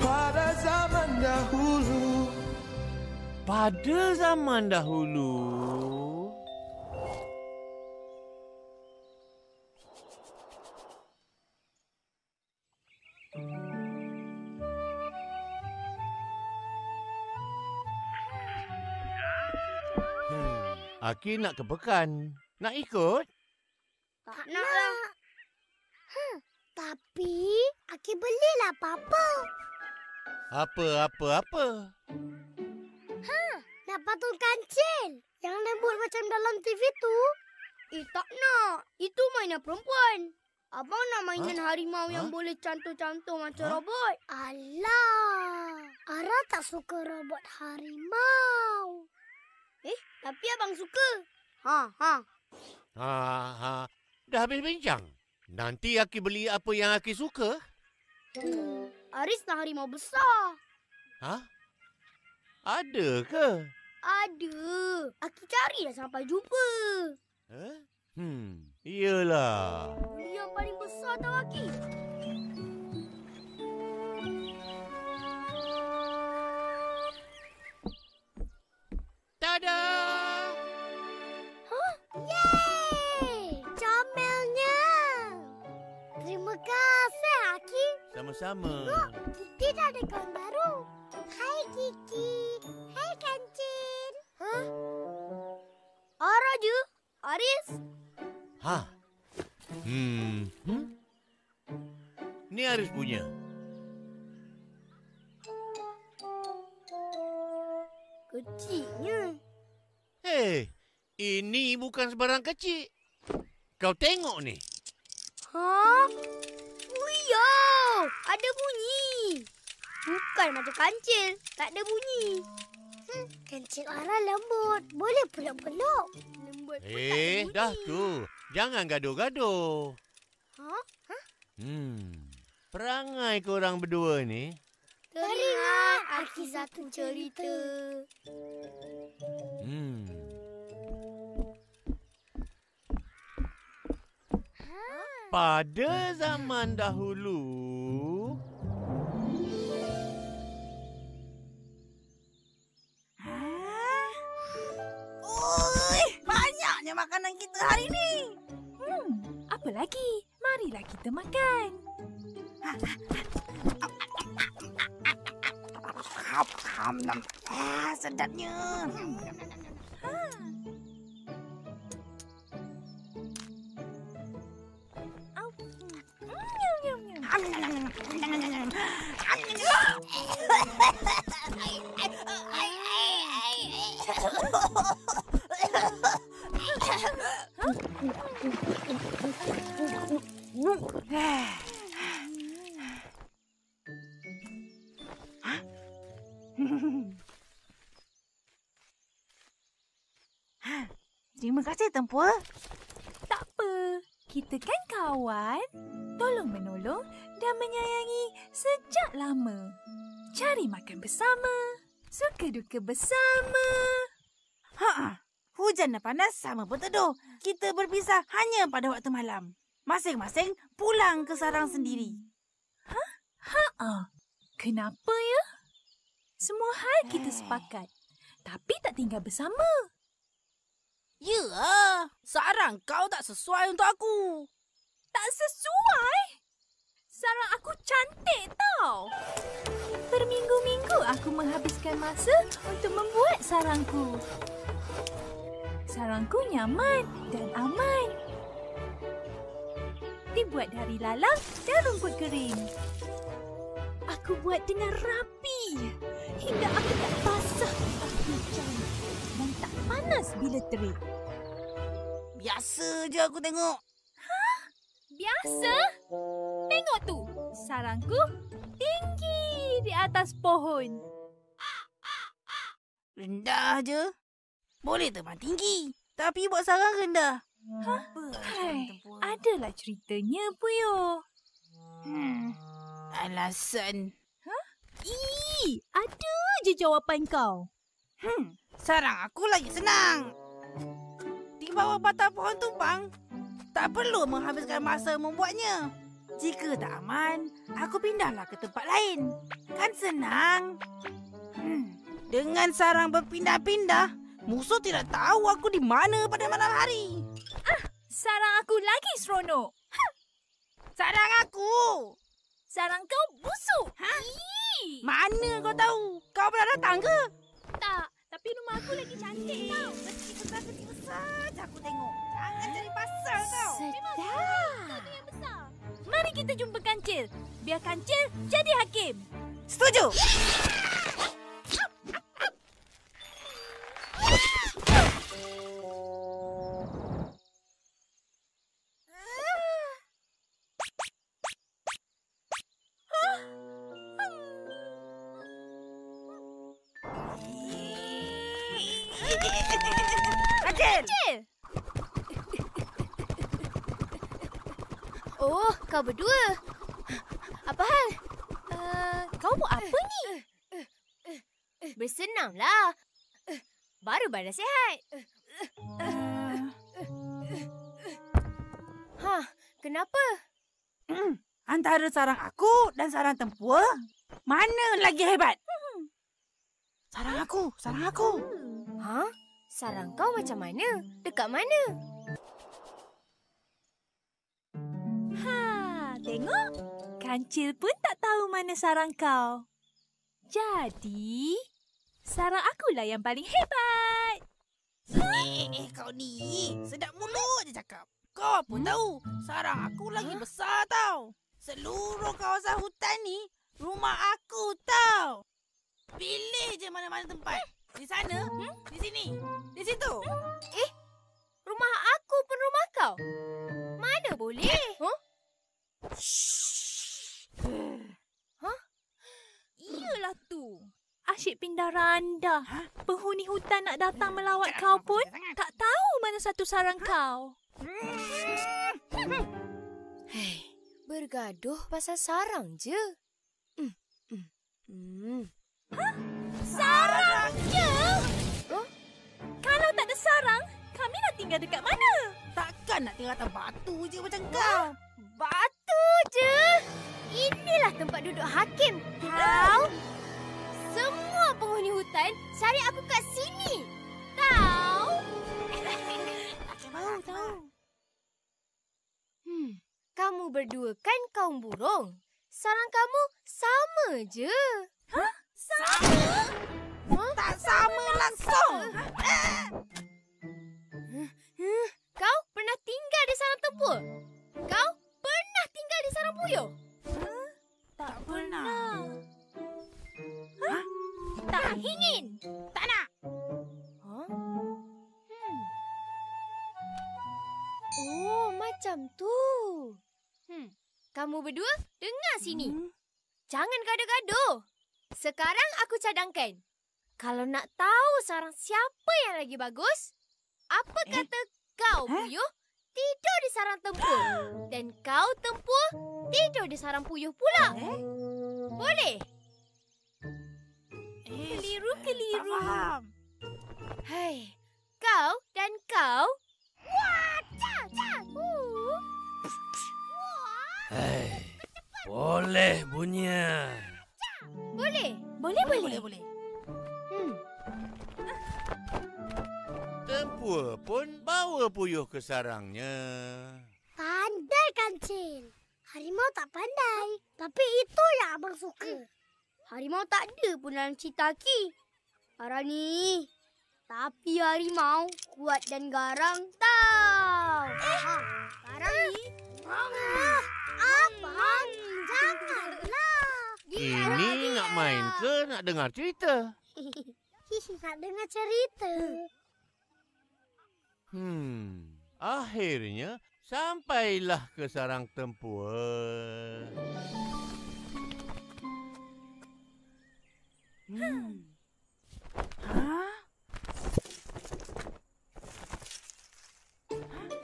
pada zaman dahulu. Pada zaman dahulu. Aki nak ke pekan. Nak ikut? Tak nak lah. Tapi, Aki belilah apa-apa. Apa? Nak patung kancil. Yang lembut macam dalam TV tu. Tak nak. Itu mainan perempuan. Abang nak mainan harimau yang boleh cantul-cantul macam robot. Alah. Ara tak suka robot harimau. Tapi abang suka. Dah habis bincang. Nanti Aki beli apa yang Aki suka. Aris nak harimau besar. Ada ke? Ada. Aki cari dah sampai jumpa. Iyalah. Beli yang paling besar tau Aki. Tada! Yeay! Comelnya! Terima kasih, Aki. Sama-sama. Tengok, Kiki dah ada kawan baru. Hai, Kiki. Hai, Kancil. Ara je. Aris. Ni Aris punya. Kecilnya. Hei, ini bukan sebarang kecil. Kau tengok ni. Uyau! Ada bunyi. Bukan macam kancil. Tak ada bunyi. Kancil Ara lembut. Boleh peluk-peluk. Lembut pun tak ada bunyi. Dah tu. Jangan gaduh-gaduh. Perangai korang berdua ni. Teringat Aki satu cerita. Pada zaman dahulu. Banyaknya makanan kita hari ni. Apa lagi? Marilah kita makan. Sedapnya. Terima kasih, Tempua. Tak apa. Kita kan kawan. Tolong-menolong dan menyayangi sejak lama. Cari makan bersama. Suka duka bersama. Hujan dan panas sama berteduh. Kita berpisah hanya pada waktu malam. Masing-masing pulang ke sarang sendiri. Kenapa ya? Semua hal kita sepakat. Tapi tak tinggal bersama. Ya, sarang kau tak sesuai untuk aku. Tak sesuai? Sarang aku cantik tau. Berminggu-minggu aku menghabiskan masa untuk membuat sarangku. Sarangku nyaman dan aman. Dibuat dari lalang dan rumput kering. Aku buat dengan rapi hingga aku tak basah saat hujan dan tak panas bila terik. Biasa je aku tengok. Biasa? Tengok tu, sarangku tinggi di atas pohon. Rendah je. Boleh terbang tinggi, tapi buat sarang rendah. Adalah ceritanya, Puyo. Alasan. Ada je jawapan kau. Sarang aku lagi senang. Di bawah batang pohon tumpang, tak perlu menghabiskan masa membuatnya. Jika tak aman, aku pindahlah ke tempat lain. Kan senang. Dengan sarang berpindah-pindah, musuh tidak tahu aku di mana pada malam hari. Sarang aku lagi seronok. Sarang aku. Sarang kau busuk. Mana kau tahu? Kau pernah datang ke? Tak, tapi rumah aku lagi cantik tau. Kecil besar saja aku tengok. Jangan cari pasal kau. Sedap. Yang besar. Mari kita jumpa Kancil. Biar Kancil jadi hakim. Setuju. Kancil! Oh, kau berdua. Apa hal? Kau buat apa ni? Bersenamlah. Baru badan sihat. Kenapa? Antara sarang aku dan sarang Tempua, mana lagi hebat? Sarang aku. Sarang kau macam mana? Dekat mana? Tengok. Kancil pun tak tahu mana sarang kau. Jadi, sarang akulah yang paling hebat. Kau ni sedap mulut je cakap. Kau pun tahu, sarang aku lagi besar tau. Seluruh kawasan hutan ni, rumah aku tau. Pilih je mana-mana tempat. Di sana, di sini, di situ. Rumah aku pun rumah kau. Mana boleh? Iyalah tu. Asyik pindah randah. Penghuni hutan nak datang melawat kau pun tak tahu mana satu sarang kau. Bergaduh pasal sarang je. Sarangnya? Kalau tak ada sarang, kami nak tinggal dekat mana? Takkan nak tinggal atas batu je macam kau. Batu je? Inilah tempat duduk hakim. Tahu? Semua penghuni hutan cari aku kat sini. Tahu? kamu berdua kan kaum burung. Sarang kamu sama je. Hah? Sama? Tak sama langsung. Kau pernah tinggal di sarang tempur? Kau pernah tinggal di sarang puyuh? Tak pernah. Hah? Tak ingin. Tak nak. Oh, macam tu. Kamu berdua dengar sini. Jangan gaduh-gaduh. Sekarang aku cadangkan. Kalau nak tahu sarang siapa yang lagi bagus, apa kata kau puyuh tidur di sarang tempur dan kau tempur tidur di sarang puyuh pula. Boleh? Keliru-keliru. Tak faham. Hai, kau dan kau. Hai, boleh bunyi. Boleh. Boleh. Tempur pun bawa puyuh ke sarangnya. Pandai kancil. Harimau tak pandai. Tapi itu yang abang suka. Harimau tak ada pun dalam cerita Ki. Arani. Tapi harimau kuat dan garang tau. Garang ni. Abang, janganlah. Ini nak main ke nak dengar cerita? Nak dengar cerita. Akhirnya sampailah ke sarang tempur.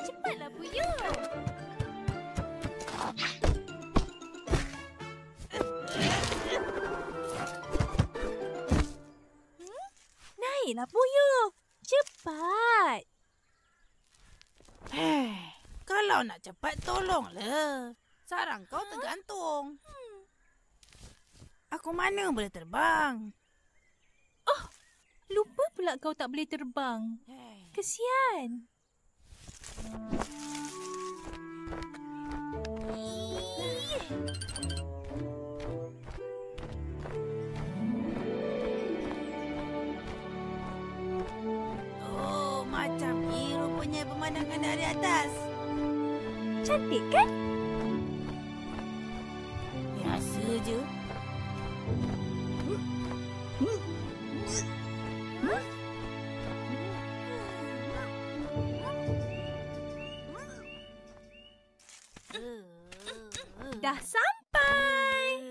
Cepatlah puyuh. Naiklah puyuh. Cepat. Kalau nak cepat, tolonglah. Sarang kau tergantung. Aku mana boleh terbang? Oh, lupa pula kau tak boleh terbang. Kesian. Oh, macam ni rupanya pemandangan dari atas. Cantik kan? Biasa je. Dah sampai.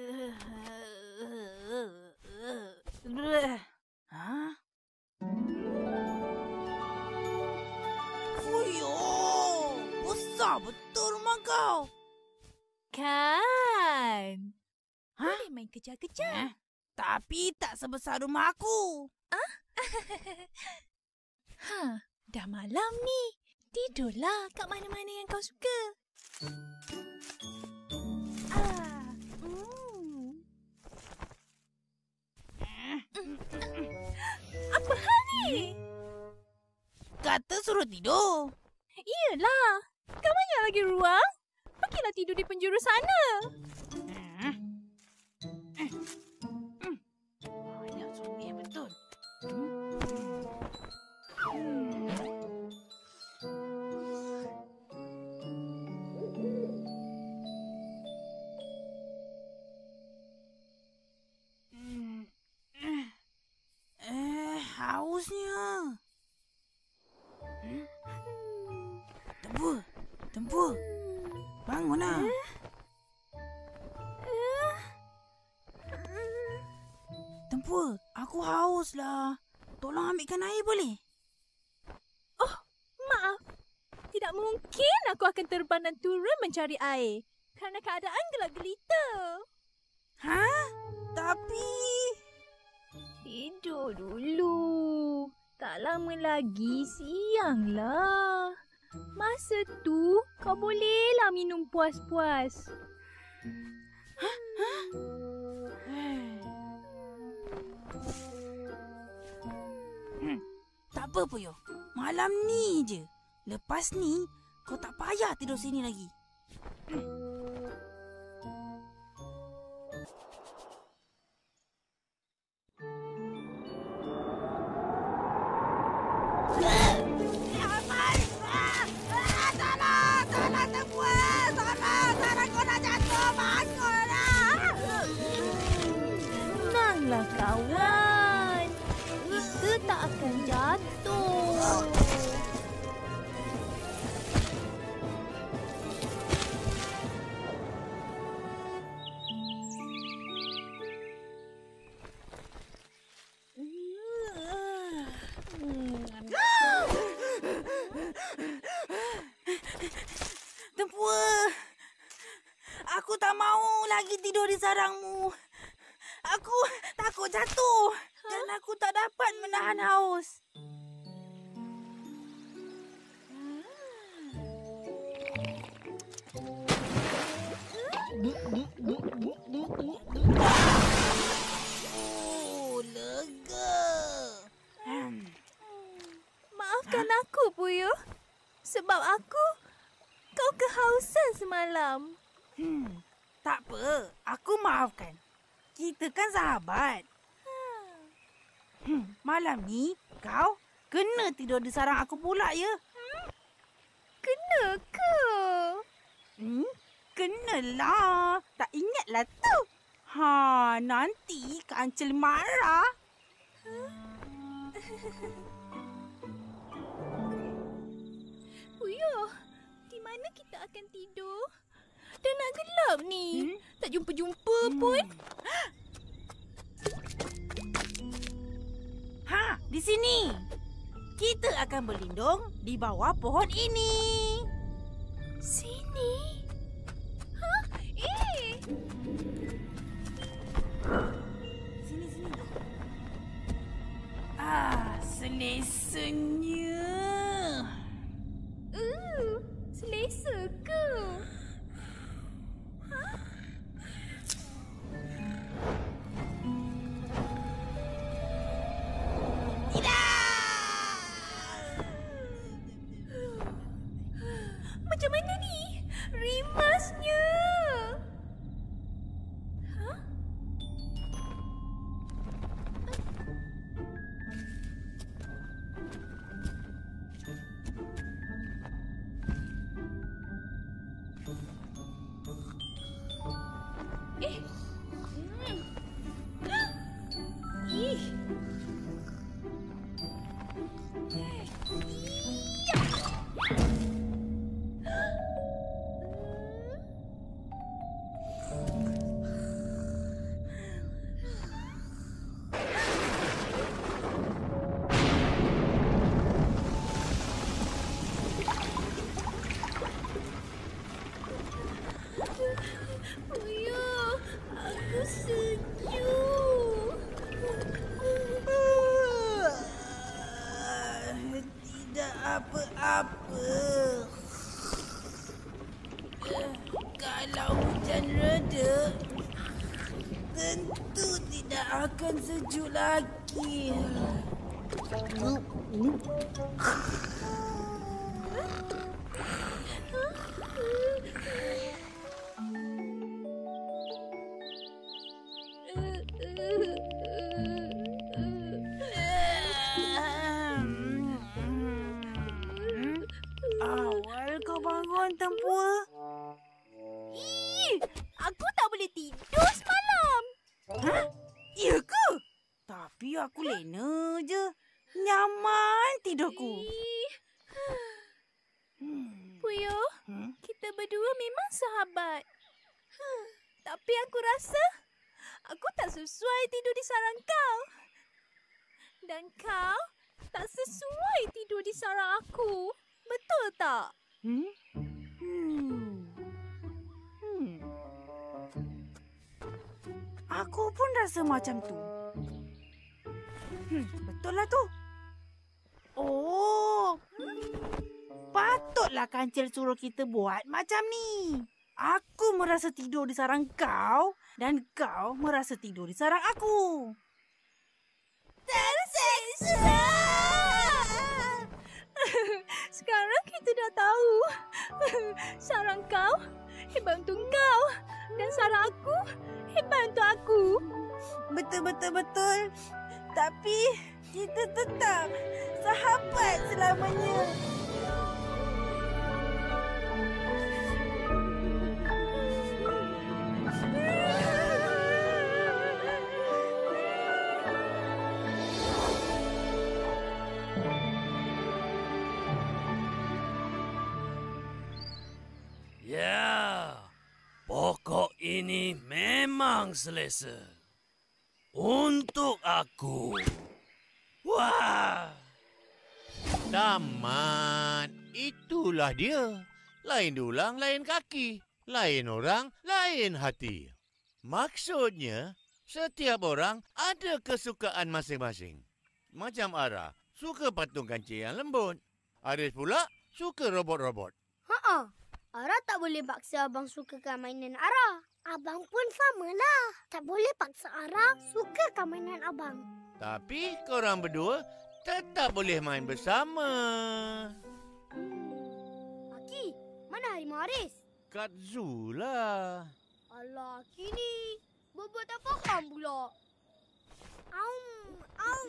Fuyoh, besar betul rumah kau. Kan? Boleh main kejar-kejar. Tapi tak sebesar rumah aku. Dah malam ni. Tidurlah kat mana-mana yang kau suka. Apa hal ni? Kata suruh tidur. Iyalah. Kau banyak lagi ruang. Pergilah tidur di penjuru sana. Banyak sungai betul. Hausnya. Tempur. Bangunlah. Tempur, aku haus lah. Tolong ambilkan air boleh? Oh, maaf. Tidak mungkin aku akan terbang dan turun mencari air. Kerana keadaan gelap gelita. Tapi... Tidur dulu. Tak lama lagi siang lah. Masa tu kau bolehlah minum puas-puas. Tak apa Puyo. Malam ni je. Lepas ni kau tak payah tidur sini lagi. Aku tak mau lagi tidur di sarangmu. Aku takut jatuh dan aku tak dapat menahan haus. Oh, lega. Maafkan aku, Puyuh. Sebab kau kehausan semalam. Tak apa, aku maafkan. Kita kan sahabat. Malam ni kau kena tidur di sarang aku pula ya. Kena ke? Kenalah. Tak ingatlah tu. Nanti Kancil marah. Puyuh, di mana kita akan tidur? Dah nak gelap ni. Tak jumpa-jumpa pun. Di sini. Kita akan berlindung di bawah pohon ini. Sini? Sini. Selesanya. Selesa ke? Macam mana ni? Rimasnya. Puyuh, aku sejuk. Tidak apa-apa. Kalau hujan reda, tentu tidak akan sejuk lagi. Awal kau bangun, Tempua. Aku tak boleh tidur semalam. Ya ke? Tapi aku lena je. Nyaman tidurku. Puyuh, kita berdua memang sahabat. Tapi aku rasa aku tak sesuai tidur di sarang kau. Dan kau tak sesuai tidur di sarang aku. Betul tak? Aku pun rasa macam tu. Betul lah tu. Oh, patutlah Kancil suruh kita buat macam ni. Aku merasa tidur di sarang kau dan kau merasa tidur di sarang aku. Terseksa! Sekarang kita dah tahu. Sarang kau hebat untuk kau dan sarang aku hebat untuk aku. Betul. Tapi kita tetap sahabat selamanya. Ya, pokok ini memang selesa. Untuk aku. Wah! Tamat. Itulah dia. Lain dulang, lain kaki. Lain orang, lain hati. Maksudnya, setiap orang ada kesukaan masing-masing. Macam Ara, suka patung kancil yang lembut. Aris pula suka robot-robot. Ara tak boleh paksa abang sukakan mainan Ara. Abang pun samalah. Tak boleh paksa Ara sukakan mainan abang. Tapi korang berdua tetap boleh main bersama. Aki, mana harimau Aris? Kat zoo lah. Alah, Aki ni. Bobot tak faham pula. Aum, aum.